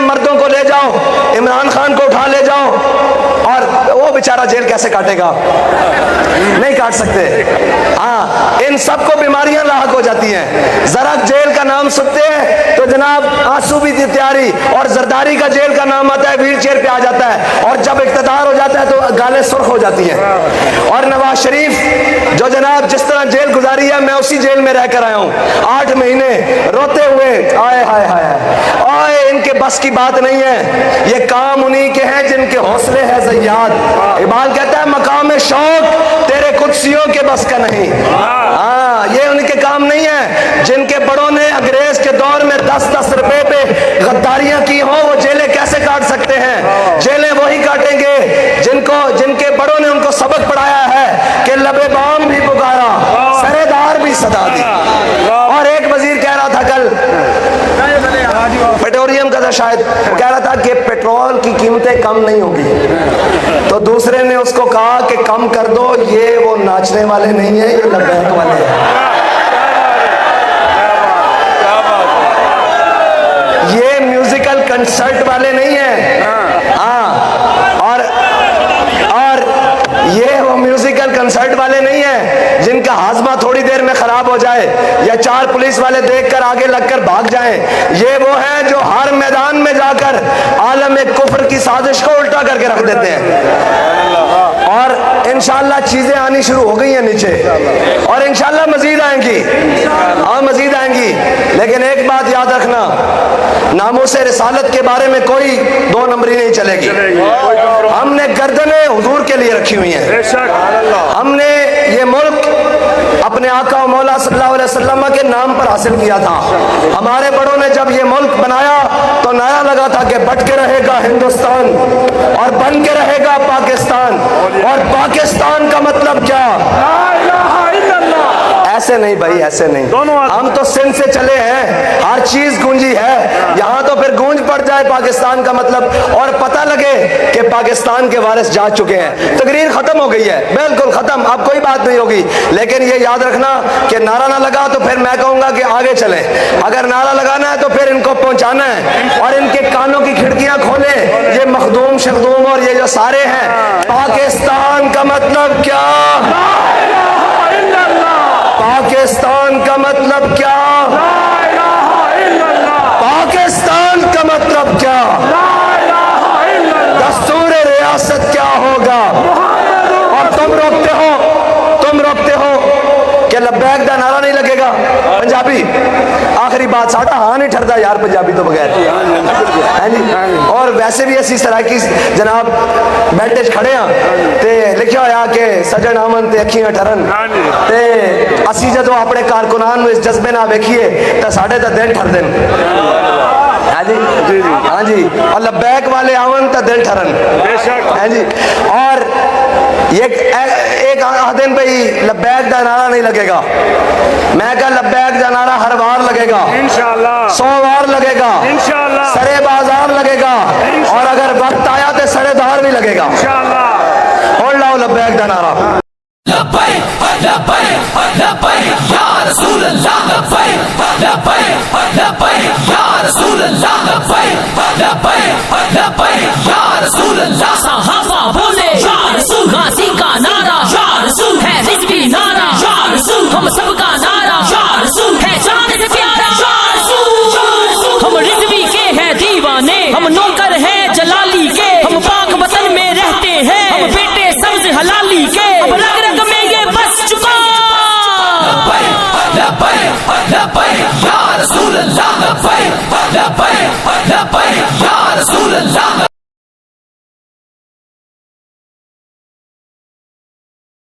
مردوں کو لے جاؤ, عمران خان کو اٹھا لے جاؤ, اور وہ بیچارہ جیل کیسے کاٹے گا؟ نہیں کاٹ سکتے. ہاں, ان سب کو بیماریاں لاحق ہو جاتی ہیں. ذرا جیل کا نام سنتے ہیں تو جناب آنسو بھی تیاری, اور زرداری کا جیل کا نام آتا ہے ویل چیئر پہ آ جاتا ہے, اور جب اقتدار ہو جاتا ہے تو گالیں سرخ ہو جاتی ہیں. اور نواز شریف جو جناب جس طرح جیل گزاری ہے, میں اسی جیل میں رہ کر آیا ہوں 8 مہینے روتے ہوئے. آئے ہائے ہائے آئے, ان کے بس کی بات نہیں ہے. یہ کام انہی کے ہیں جن کے حوصلے ہیں زیاد. اقبال کہتا ہے مقام شوق تیرے قدسیوں کے بس کا نہیں. ہاں, یہ ان کے کام نہیں ہے. جن کے بڑوں نے انگریز کے دور میں 10-10 روپے پہ غداریاں کی ہوں, وہ جیلیں کیسے کاٹ سکتے ہیں؟ جیلیں وہی کاٹیں گے جن کے بڑوں نے ان کو سبق پڑھایا ہے کہ لبے بام بھی پکارا, سرے دار بھی صدا دی. اور ایک وزیر کہہ رہا تھا کل, پیٹرولیم کا تھا شاید, کہہ رہا تھا کہ پیٹرول کی قیمتیں کم نہیں ہوگی, تو دوسرے نے اس کو کہا کہ کم کر دو, یہ وہ ناچنے والے نہیں ہیں, یہ لبیک والے ہیں. یہ میوزیکل کنسرٹ والے نہیں ہیں. ہاں, اور یہ وہ میوزیکل کنسرٹ والے نہیں ہیں جن کا ہاضمہ تھوڑی دیر میں خراب ہو جائے یا 4 پولیس والے دیکھ کر آگے لگ کر بھاگ جائیں. یہ وہ ہیں جو ہر میدان میں جا کر عالم کفر کی سازش کو الٹا کر کے رکھ دیتے ہیں. اور انشاءاللہ چیزیں آنی شروع ہو گئی ہیں نیچے, اور انشاءاللہ مزید آئیں گی. ہاں, مزید آئیں گی. لیکن ایک بات یاد رکھنا, ناموس رسالت کے بارے میں کوئی 2 نمبری نہیں چلے گی. ہم نے گردنیں حضور کے لیے رکھی ہوئی ہیں. ہم نے یہ ملک اپنے آقا و مولا صلی اللہ علیہ وسلم کے نام پر حاصل کیا تھا. ہمارے بڑوں نے جب یہ ملک بنایا تو نعرہ لگا تھا کہ بٹ کے رہے گا ہندوستان اور بن کے رہے گا پاکستان. اور پاکستان کا مطلب کیا؟ ایسے نہیں بھائی, ایسے نہیں. ہم تو سندھ سے چلے ہیں, ہر چیز گونجی ہے یہاں, تو پھر گونج پڑ جائے پاکستان کا مطلب, اور پتہ لگے کہ پاکستان کے وارث جا چکے ہیں. تقریر ختم ہو گئی ہے, بالکل ختم, اب کوئی بات نہیں ہوگی. لیکن یہ یاد رکھنا کہ نعرہ نہ لگا تو پھر میں کہوں گا کہ آگے چلیں. اگر نعرہ لگانا ہے تو پھر ان کو پہنچانا ہے, اور ان کے کانوں کی کھڑکیاں کھولیں. یہ مخدوم شخدوم اور یہ جو سارے ہیں, پاکستان کا مطلب کیا؟ پاکستان کا مطلب کیا؟ پاکستان کا مطلب کیا؟ دستور ریاست کیا ہوگا؟ اور تم روکتے ہو کہ لبیک دا نعرہ نہیں لگے گا. پنجابی آخری بات, ساڈا ہاں نہیں ٹھردا یار پنجابی تو بغیر ہے جی. اور ویسے بھی اسی سرائکی جناب بیٹھے کھڑے ہاں تے لکھیا ہویا کہ سجن آمن تے اکھیاں ٹھرن, تے اسی جدو اپنے کارکنان نو اس جذبے نہ ویکھیے تے ساڈے تے دل ٹھر دین. ہاں جی, اور لبیک والے آون تے دل ٹھرن. ہاں جی, اور ایک دن بھائی لبیک دا نعرہ نہیں لگے گا. میں کہا لبیک دا نعرہ ہر بار لگے گا, 100 بار لگے گا, سرے بازار لگے گا, اور اگر وقت آیا تو سرے دار بھی لگے گا. اور لاؤ لبیک دا نعرہ. لبیک لبیک لبیک یا رسول اللہ, لبیک لبیک لبیک یا رسول اللہ, لبیک لبیک لبیک یا رسول اللہ. صحابہ بولے یا رسول, غازی کا نعرہ یا رسول, ہے رضوی نعرہ یا رسول, ہم سب کا نعرہ یا رسول, ہے جان سے پیارا یا رسول. ہم رضوی کے ہیں دیوانے, ہم نوکر ہیں جلالی کے, ہم پاک وطن میں رہتے ہیں, ہم بیٹے سبز حلالی کے, ہم رگ رگ میں یہ بس چکا. لبیک لبیک لبیک یا رسول اللہ, لبیک لبیک لبیک